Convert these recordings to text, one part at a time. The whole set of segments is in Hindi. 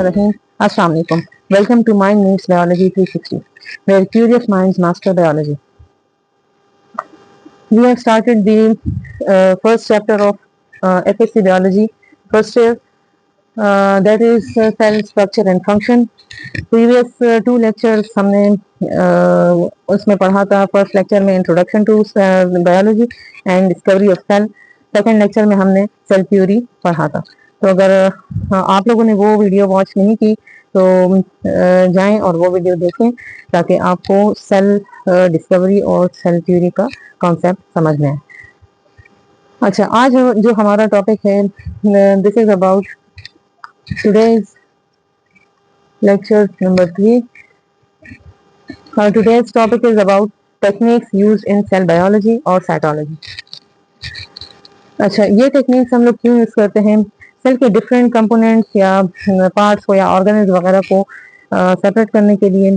Bismillahirrahmanirrahim. Assalamu alaikum. Welcome to Mind Meets Biology 360, where curious minds master biology. We have started the first chapter of FSC biology, first year, that is cell structure and function. Previous two lectures हमने उसमें पढ़ा था. फर्स्ट लेक्चर में introduction to biology and discovery of cell. Second lecture में हमने सेल थ्योरी पढ़ा था. तो अगर आप लोगों ने वो वीडियो वॉच नहीं की तो जाएं और वो वीडियो देखें ताकि आपको सेल डिस्कवरी और सेल थ्योरी का कॉन्सेप्ट समझ में आए. अच्छा, आज जो हमारा टॉपिक है, this is about today's lecture number 3. Today's topic is about techniques used in cell biology और cytology. अच्छा, ये टेक्निक्स हम लोग क्यों यूज करते हैं? सेल के डिफरेंट कंपोनेंट्स या पार्ट्स को या ऑर्गेनेल्स वगैरह को सेपरेट करने के लिए,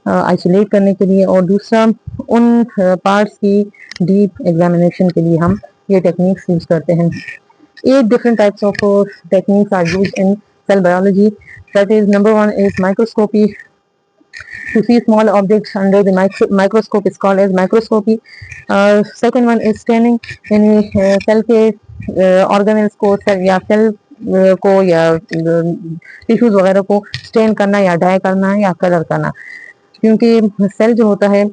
आइसोलेट करने के लिए, और दूसरा उन पार्ट्स की डीप एग्जामिनेशन के लिए हम ये टेक्निक्स यूज करते हैं. 8 different types of techniques are used in cell biology. That is, number 1 is microscopy. To see small objects under the microscope is called as microscopy. Second one is staining. यानी सेल के ऑर्गेनेल्स को या सेल को या टिश्यूज वगैरह को स्टेन करना या डाई करना या कलर करना. क्योंकि सेल जो होता है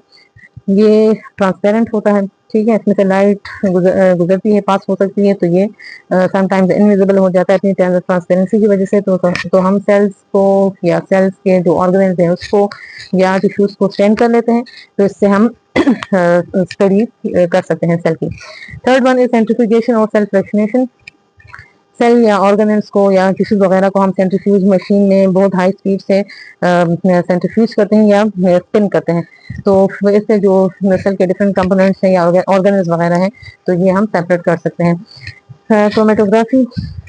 ये ट्रांसपेरेंट होता है, ठीक है, इसमें से लाइट गुजरती है, पास हो सकती है, तो ये समटाइम्स इनविजिबल हो जाता है अपनी ट्रांसपेरेंसी की वजह से. तो हम सेल्स को या सेल्स के जो ऑर्गेनेल्स हैं उसको या टिश्यूज को स्टेन कर लेते हैं, तो इससे हम स्टडी कर सकते हैं सेल की. थर्ड वन इज सेंट्रीफ्यूगेशन और सेल फ्रैक्शनेशन. सेल या ऑर्गेनेल्स को या टिश्यूज वगैरह को हम सेंट्रीफ्यूज मशीन में बहुत हाई स्पीड से सेंट्रीफ्यूज करते हैं या स्पिन करते हैं. तो इससे जो सेल के डिफरेंट कंपोनेंट्स हैं या ऑर्गेनेल्स वगैरह हैं तो ये हम सेपरेट कर सकते हैं. क्रोमेटोग्राफी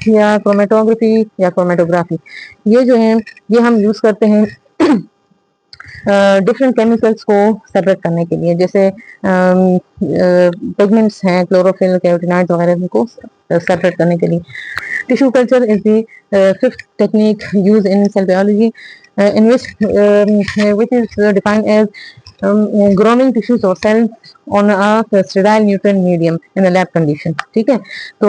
या क्रोमेटोग्राफी या क्रोमेटोग्राफी, ये जो है ये हम यूज करते हैं डिफरेंट केमिकल्स को सेपरेट करने के लिए. जैसे पिगमेंट्स हैं, क्लोरोफिल, कैरोटीनॉइड्स वगैरह को सेपरेट करने के लिए. Tissue culture is the fifth technique use in cell biology in which is defined as growing tissues or cells on a sterile nutrient medium in a lab condition. ठीक है, तो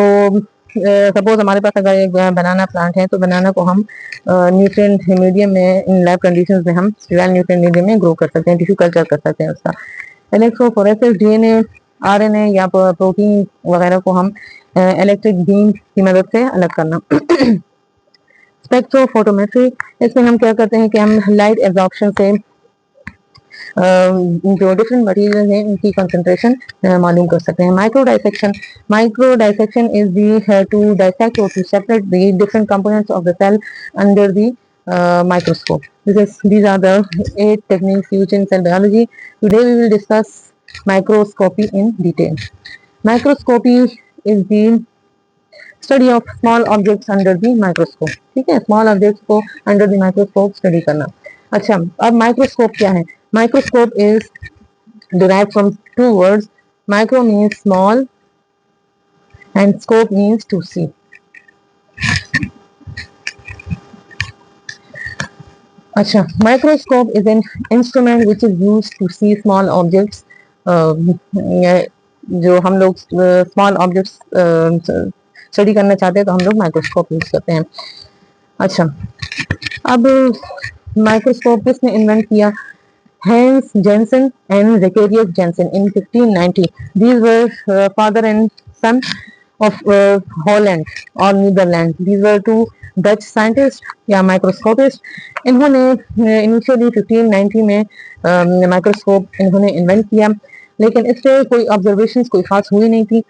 सपोज हमारे पास अगर एक बनाना प्लांट है तो बनाना को हम न्यूट्रिएंट मीडियम में, इन लैब कंडीशंस में हम स्टेराइल न्यूट्रिएंट मीडियम में ग्रो कर सकते हैं, टिश्यू कल्चर कर सकते हैं उसका. इलेक्ट्रोफोरेसिस, डीएनए, आरएनए या प्रोटीन वगैरह को हम इलेक्ट्रिक बीम की मदद से अलग करना. स्पेक्ट्रोफोटोमेट्री, इसमें हम क्या करते हैं कि हम लाइट एब्जॉर्प्शन से जो डिफरेंट मटेरियल हैं उनकी कंसंट्रेशन मालूम कर सकते हैं. Micro dissection is the to dissect और to separate the different components of the cell under the microscope. These are the 8 techniques used in cell biology. Today we will discuss microscopy in detail. Microscopy is the study of small objects under the microscope. ठीक है, small objects को under the microscope study करना. अच्छा, अब माइक्रोस्कोप क्या है? Microscope is derived from 2 words. Micro means small and scope means to see. अच्छा, microscope is an instrument which is used to see small objects. जो हम लोग स्मॉल ऑब्जेक्ट्स स्टडी करना चाहते हैं तो हम लोग माइक्रोस्कोप यूज करते हैं. अच्छा, अब माइक्रोस्कोप किसने इन्वेंट किया? Hans Jansen and Zacharias Jansen in 1590. These were father and son of Holland और Netherlands. These were 2 Dutch scientist या माइक्रोस्कोपिस्ट. इन्होंने इनिशियली 1590 में माइक्रोस्कोप इन्होंने इन्वेंट किया, लेकिन इससे कोई ऑब्जर्वेशंस कोई खास हुई नहीं थी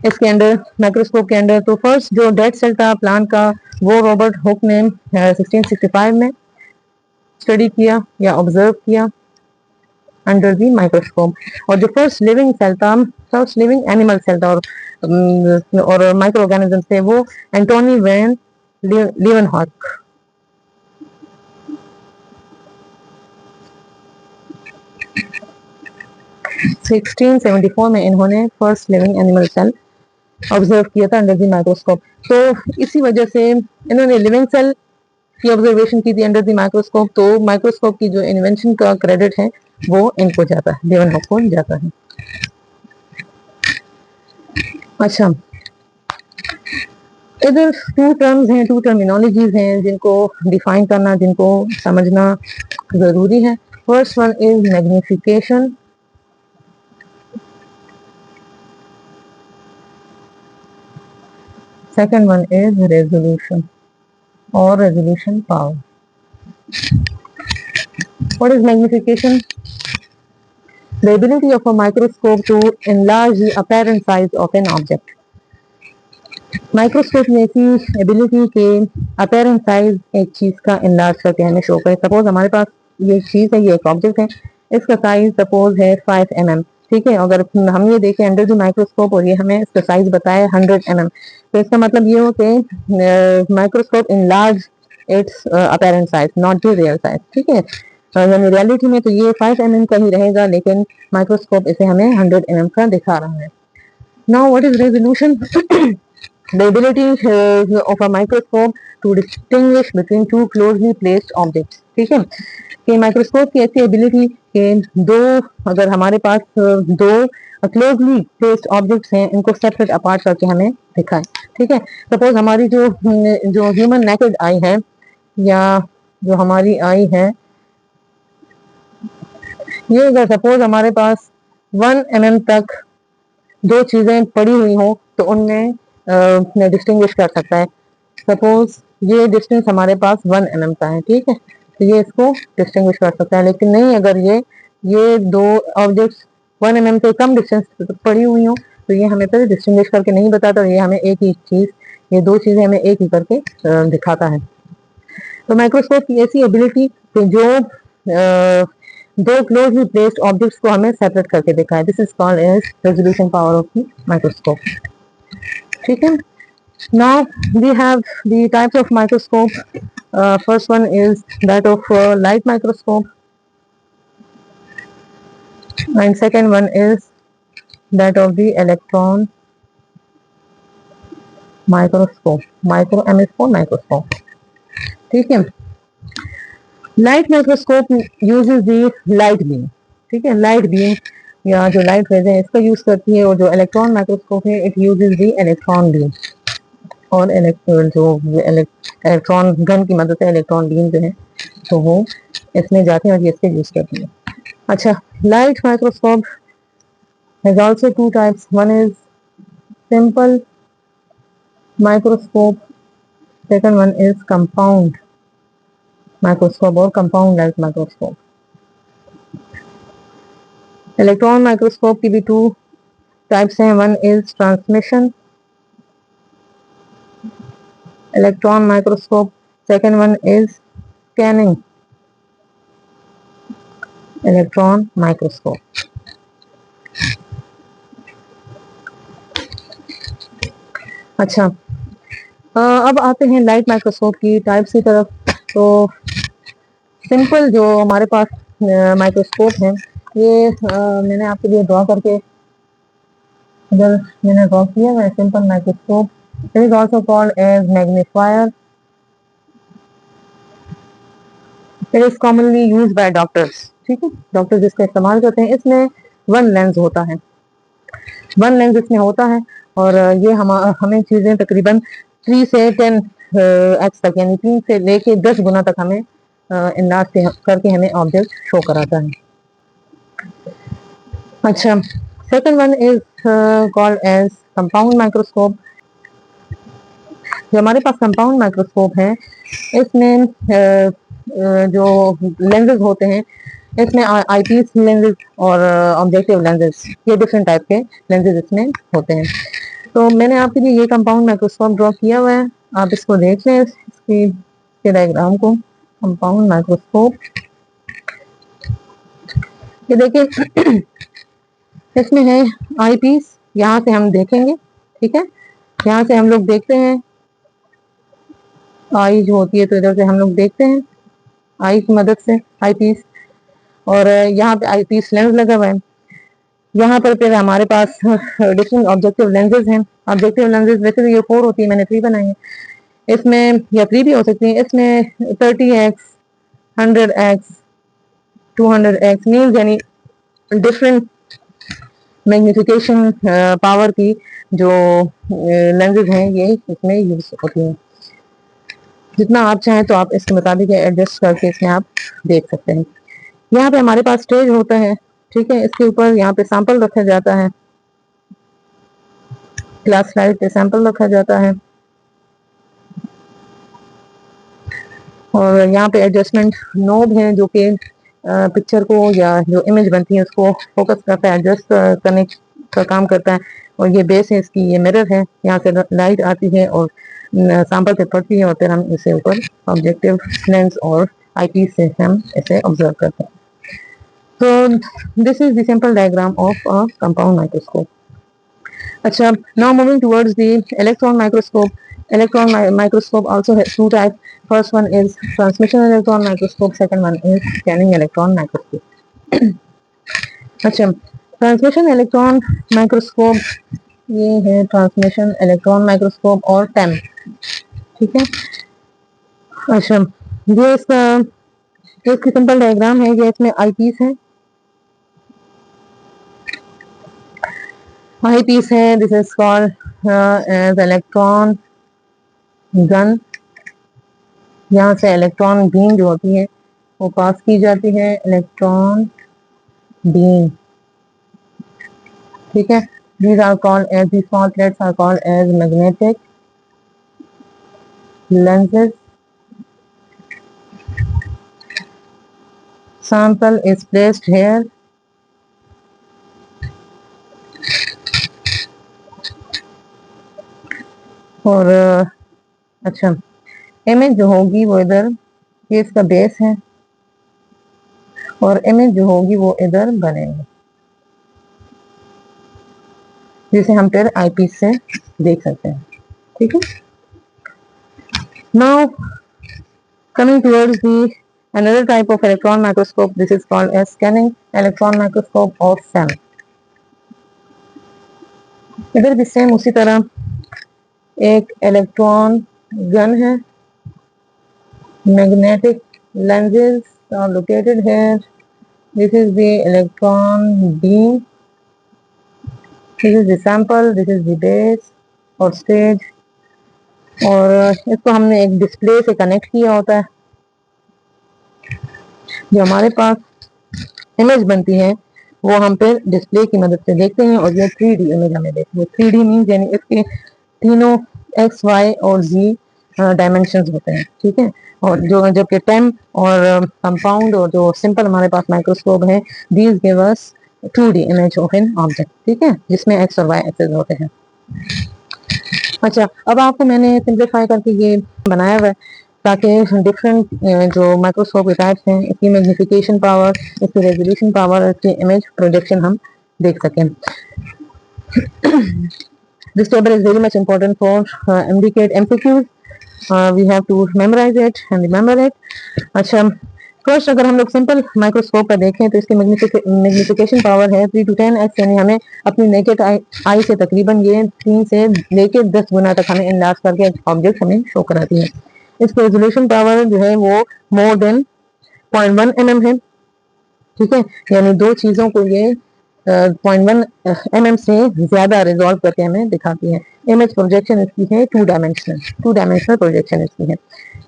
इसके अंदर, माइक्रोस्कोप के अंदर. तो फर्स्ट जो डेड सेल था प्लांट का वो रॉबर्ट हुक ने 1665 में स्टडी किया या ऑब्जर्व किया अंडर द माइक्रोस्कोप. और जो फर्स्ट लिविंग सेल था, फर्स्ट लिविंग एनिमल सेल था और माइक्रो ऑर्गेनिज्म थे, वो एंटोनी वैन लीवनहॉक 1674 में इन्होंने first living animal cell observe किया था अंडर द माइक्रोस्कोप. तो इसी वजह से इन्होंने लिविंग सेल की ऑब्जर्वेशन की थी अंडर द माइक्रोस्कोप, तो माइक्रोस्कोप की जो इन्वेंशन का क्रेडिट है वो इनको जाता है, लेवनहॉफ को जाता है। अच्छा, इधर टू टर्म्स हैं, टू टर्मिनोलॉजीज हैं जिनको डिफाइन करना, जिनको समझना जरूरी है। First one is magnification, second one is resolution or resolution power. What is magnification? The ability of a microscope to enlarge the apparent size of an object. Microscope में ऐसी एबिलिटी के अपेरेंट साइज एक चीज का इनलार्ज करके हमें शो करे। सपोज हमारे पास ये चीज है, ये एक ऑब्जेक्ट है, इसका साइज सपोज है 5 mm, ठीक है। अगर हम ये देखें अंडर द माइक्रोस्कोप और ये हमें इसका साइज बताए 100 mm, तो इसका मतलब ये हो कि microscope enlarge it's apparent size, not the real size, ठीक है। यानी रियलिटी में तो ये 5 mm का ही रहेगा, लेकिन माइक्रोस्कोप इसे हमें 100 mm का दिखा रहा है। Now what is resolution? The ability of a microscope to distinguish between two closely placed objects, ठीक है। कि माइक्रोस्कोप की ऐसी एबिलिटी कि दो, अगर हमारे पास दो क्लोजली प्लेस्ड ऑब्जेक्ट्स हैं, इनको सेपरेट अपार्ट करके हमें दिखाएं, ठीक है। सपोज हमारी जो ह्यूमन नेकेड आई है, या जो हमारी आई है, ये अगर सपोज हमारे पास 1 mm तक दो चीजें पड़ी हुई हो तो उनमें डिस्टिंग्विश कर सकता है। सपोज ये डिस्टेंस हमारे पास 1 mm का है, ठीक है, तो ये इसको डिस्टिंग्विश कर सकता है। लेकिन नहीं, अगर ये दो ऑब्जेक्ट्स 1 mm से कम डिस्टेंस पड़ी हुई हो तो ये हमें तो डिस्टिंग्विश करके नहीं बताता, ये हमें एक ही चीज, ये दो चीजें हमें एक ही करके दिखाता है। तो माइक्रोस्कोप की ऐसी एबिलिटी कि जो दो क्लोजली प्लेस्ड ऑब्जेक्ट्स को हमें सेपरेट करके दिखाए, this is called as resolution power of the microscope, ठीक है। Now we have the types of microscope. First one is that of light microscope, and second one is that of the electron microscope. Micro M is for microscope, ठीक है। Light microscope uses the light beam, ठीक है, लाइट बीम या जो लाइट रेज है इसका यूज करती है। और जो इलेक्ट्रॉन माइक्रोस्कोप है, it uses the electron beam, और इलेक्ट्रॉन गन की मदद से इलेक्ट्रॉन बीम जो है तो वो इसमें जाते हैं और ये इसके यूज करती है। अच्छा, light microscope has also two types, one is simple microscope, second one is compound microscope और compound light microscope. Electron microscope की भी टू टाइप्स हैं, one is transmission electron microscope, second one is scanning electron microscope। अच्छा, अब आते हैं लाइट माइक्रोस्कोप की टाइप्स की तरफ। तो सिंपल जो हमारे पास माइक्रोस्कोप है, ये मैंने आपके लिए ड्रॉ करके इधर मैंने ड्रॉ किया है। Simple microscope, it is also called as magnifier, it is commonly used by doctors, ठीक है, डॉक्टर्स इसका इस्तेमाल करते हैं। इसमें वन लेंस होता है, वन लेंस इसमें होता है, और ये हमें चीजें तकरीबन 3 से 10 एक्स तक, यानी 3 से लेके 10 गुना तक हमें इनलार्ज करके हमें ऑब्जेक्ट शो कराता है। अच्छा, second one is called as compound microscope. जो हमारे पास कंपाउंड माइक्रोस्कोप है, इसमें जो लेंसेज होते हैं, इसमें आईपीस लेंसेज और ऑब्जेक्टिव लेंसेज, ये डिफरेंट टाइप के लेंसेज इसमें होते हैं। तो मैंने आपके लिए ये कंपाउंड माइक्रोस्कोप ड्रॉ किया हुआ है, आप इसको देख लें, इसके डायग्राम को। कंपाउंड माइक्रोस्कोप, ये देखिए इसमें है आईपीस, यहाँ से हम देखेंगे, ठीक है, यहाँ से हम लोग देखते हैं, आई जो होती है तो इधर से हम लोग देखते हैं आई की मदद से आईपीस, और यहाँ पे आईपीस लेंस लगा हुआ है। यहाँ पर फिर हमारे पास डिफरेंट ऑब्जेक्टिव लेंसेज हैं। ऑब्जेक्टिव लेंसेज वैसे तो ये 4 होती है, मैंने 3 बनाई है। इसमें या 3 भी हो सकती है। इसमें 30x, 100x, 200x मीन्स यानी डिफरेंट मैग्निफिकेशन पावर की जो लेंसेज हैं ये इसमें यूज होती हैं। जितना आप चाहें तो आप इसके मुताबिक एडजस्ट करके इसमें आप देख सकते हैं। यहाँ पे हमारे पास स्टेज होता है, ठीक है। इसके ऊपर यहाँ पे सैंपल रखा जाता है, ग्लास स्लाइड पे सैंपल रखा जाता है और यहाँ पे एडजस्टमेंट नोब है जो कि पिक्चर को या जो इमेज बनती है उसको फोकस करता है, एडजस्ट करने का काम करता है। और ये बेस है इसकी, ये मिरर है, यहाँ से लाइट आती है और सैंपल पे पड़ती है और फिर हम इसे ऊपर ऑब्जेक्टिव लेंस और आईपीस से हम इसे ऑब्जर्व करते हैं। तो this is the simple diagram of a compound microscope. अच्छा, now moving towards the electron microscope. Electron microscope also has two types. First one is transmission electron microscope. Second one is scanning electron microscope. अच्छा, ट्रांसमिशन इलेक्ट्रॉन माइक्रोस्कोप, ये है ट्रांसमिशन इलेक्ट्रॉन माइक्रोस्कोप और टेम, ठीक है। अच्छा, ये इसकी सिंपल डायग्राम है। ये इसमें आईपीस है, आईपीस है। This is called as electron gun. यहाँ से इलेक्ट्रॉन बीम जो होती है वो पास की जाती है, इलेक्ट्रॉन बीम, ठीक है। These are called as, these small plates are called as magnetic lenses. Sample is placed here. और अच्छा, इमेज जो होगी वो इधर, ये इसका बेस है और इमेज जो होगी वो इधर बनेगी, जिसे हम फिर आईपीस से देख सकते हैं, ठीक है। Now coming towards the another type of electron microscope, this is called as scanning electron microscope or SEM. इधर भी सेम उसी तरह एक इलेक्ट्रॉन गन है, magnetic lenses are located here. This is the electron beam, this is the sample, this is the base और stage, और इसको हमने एक डिस्प्ले से कनेक्ट किया होता है। जो हमारे पास इमेज बनती है वो हम फिर डिस्प्ले की मदद से देखते हैं और ये 3D इमेज हमें देखते हैं। 3D मीन्स यानी इसके तीनों एक्स, वाई और जी डायमेंशंस होते हैं, ठीक है। और जबकि टेम और कंपाउंड और जो सिंपल हमारे पास माइक्रोस्कोप है, these give us 2D image of an object, ठीक है, जिसमें एक्स और वाई एक्सेस होते हैं। अच्छा, अब आपको मैंने सिंप्लीफाई करके ये बनाया हुआ है ताकि डिफरेंट जो माइक्रोस्कोप के टाइप्स हैं, इसकी मैग्निफिकेशन पावर, इसकी रेजोल्यूशन पावर, इसकी इमेज प्रोजेक्शन हम देख सकें। This table is very much important for MDK MCQs. We have to memorize it and remember it. अच्छा, फर्स्ट अगर हम लोग सिंपल माइक्रोस्कोप का देखें तो इसकी मैग्निफिकेशन पावर है 3 to 10x, यानी हमें अपनी नेकेड आई से तकरीबन ये 3 से लेके 10 गुना तक हमें इनलार्ज करके ऑब्जेक्ट हमें शो कराती है। इसकी रेजोल्यूशन पावर जो है वो मोर देन 0.1 mm है, ठीक है, यानी दो चीजों को ये 0.1 mm से ज्यादा रिजॉल्व करके हमें दिखाती है। इमेज प्रोजेक्शन इसकी है टू डायमेंशनल प्रोजेक्शन इसकी है।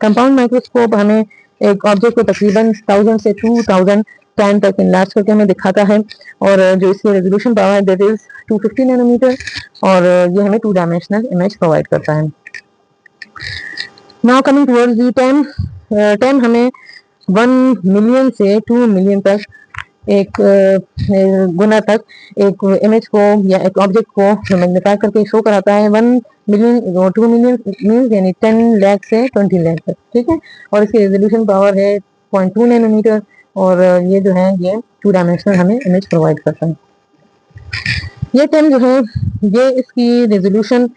कंपाउंड माइक्रोस्कोप हमें एक ऑब्जेक्ट को तकरीबन 1000 से 2010 तक इनलार्ज करके हमें दिखाता है और जो इसकी रेजोल्यूशन पावर है दैट इज 250 नैनोमीटर और ये हमें टू डायमेंशनल इमेज प्रोवाइड करता है। नाउ कमिंग टुवर्ड्स द टेम हमें 1 मिलियन से 2 मिलियन तक एक गुना तक एक इमेज को या एक ऑब्जेक्ट को मैग्नीफाई करके शो कराता है। 1 मिलियन और 2 मिलियन मीन्स यानी 10 लाख से 20 लाख तक, ठीक है। और इसकी रेजोल्यूशन पावर है 0.2 नैनोमीटर और ये जो है ये टू डायमेंशनल हमें इमेज प्रोवाइड करता है। ये टेम जो है ये इसकी रेजोल्यूशन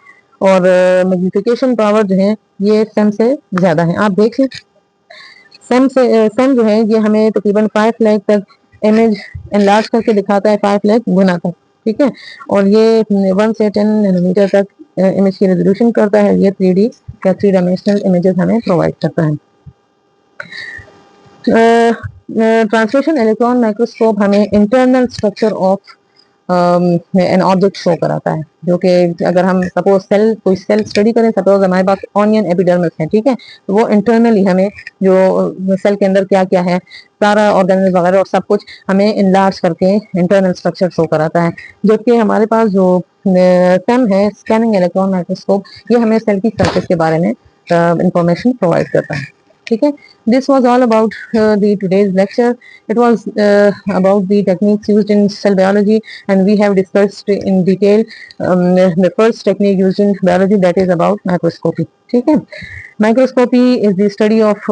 और मैग्निफिकेशन पावर जो है ये सेम से ज्यादा है। आप देखिए सेम जो है ये हमें तकरीबन 5 लाख तक इमेज एनलार्ज करके दिखाता है, 5 लाख गुना तक, ठीक है। और ये 1 से 10 नैनोमीटर तक इमेज की रेजोल्यूशन करता है, ये 3D या 3 डायमेंशनल इमेजेस हमें प्रोवाइड करता है। ट्रांसलेशन इलेक्ट्रॉन माइक्रोस्कोप हमें internal structure of an object show कराता है, जो कि अगर हम सपोज कोई सेल स्टडी करें, सपोज हमारे पास ऑनियन एपिडर्मिस है, ठीक है, तो वो इंटरनली हमें जो सेल के अंदर क्या क्या है, सारा ऑर्गेनिज्म वगैरह और सब कुछ हमें इनलार्ज करके इंटरनल स्ट्रक्चर शो कराता है। जबकि हमारे पास जो SEM है, स्कैनिंग इलेक्ट्रॉन माइक्रोस्कोप, ये हमें सेल की सरफेस के बारे में इंफॉर्मेशन प्रोवाइड करता है। ठीक है, this was all about the today's lecture. It was about the techniques used in cell biology, and we have discussed in detail the first technique used in biology, that is about microscopy. ठीक है, microscopy is the study of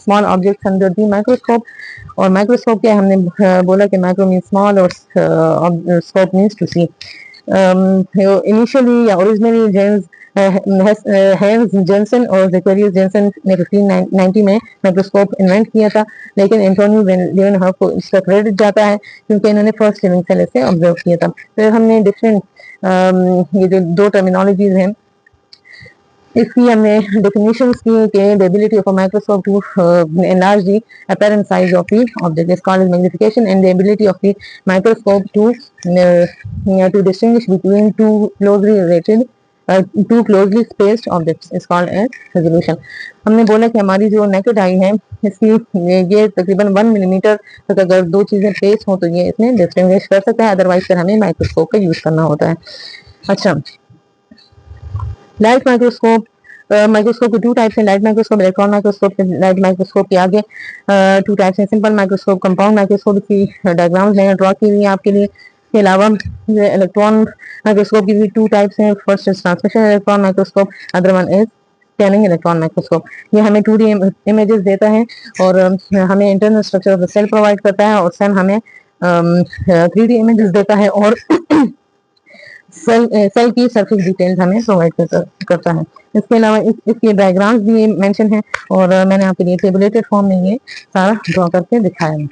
small objects under the microscope. और माइक्रोस्कोप क्या, हमने बोला कि माइक्रो मीन स्मॉल और scope means to see. Initially या ओरिजिनली हेंस जेंसन और ज़ेकेरियस जेंसन ने 1590 में माइक्रोस्कोप इन्वेंट किया था, लेकिन एंटोनियो लीएनहार्ड को इसका क्रेडिट जाता है क्योंकि इन्होंने फर्स्ट लिविंग सेल से ऑब्जर्व किया था। फिर हमने डिफरेंट ये जो दो टर्मिनोलॉजीज हैं, इसकी हमने डेफिनेशंस की कि the ability of a microscope to enlarge the apparent size of the object is called as magnification, and the ability of the microscope to distinguish between two closely spaced objects is called as resolution. हमने बोला कि हमारी जो नेकेड आई है, इसकी ये तकरीबन 1 मिलीमीटर तक अगर दो चीजें पेस हो तो ये इसमें डिस्टिंग्विश कर सकता है, अदरवाइज फिर हमें माइक्रोस्कोप का यूज करना होता है। अच्छा, लाइट माइक्रोस्कोप, माइक्रोस्कोप के 2 टाइप्स हैं, light microscope, electron microscope. Light microscope के आगे 2 टाइप्स हैं, सिंपल माइक्रोस्कोप, कंपाउंड माइक्रोस्कोप की डायग्राम्स मैंने ड्रॉ की हुई है आपके लिए। इसके अलावा इलेक्ट्रॉन माइक्रोस्कोप की भी 2 टाइप्स हैं, first is transmission electron microscope, other one is scanning electron microscope. ये हमें 2D इमेजेस देता है और हमें internal structure of the cell provide करता है, और सेल हमें 3D इमेजेस देता है और सेल की सरफेस डिटेल्स हमें प्रोवाइड करता है। इसके अलावा इसके डायग्राम्स भी मेंशन है और मैंने आपके लिए टेबुलेटेड फॉर्म में ये सारा ड्रॉ करके दिखाया है।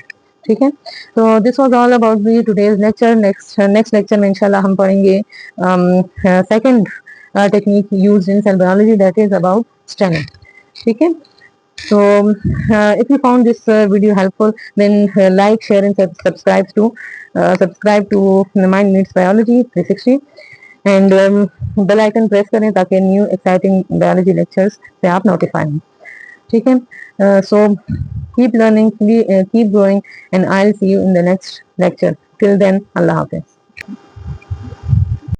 ठीक है, तो this was all about the today's lecture. Next lecture में इंशाल्लाह हम पढ़ेंगे second technique used in cell biology, that is about staining. ठीक है, so if you found this video helpful, then like, share and subscribe to Mind Meets Biology 360 and bell icon press करें ताकि न्यू एक्साइटिंग बायोलॉजी लेक्चर्स से आप नोटिफाई हों। ठीक है, so keep learning, keep growing, and I'll see you in the next lecture. Till then, Allah Hafiz.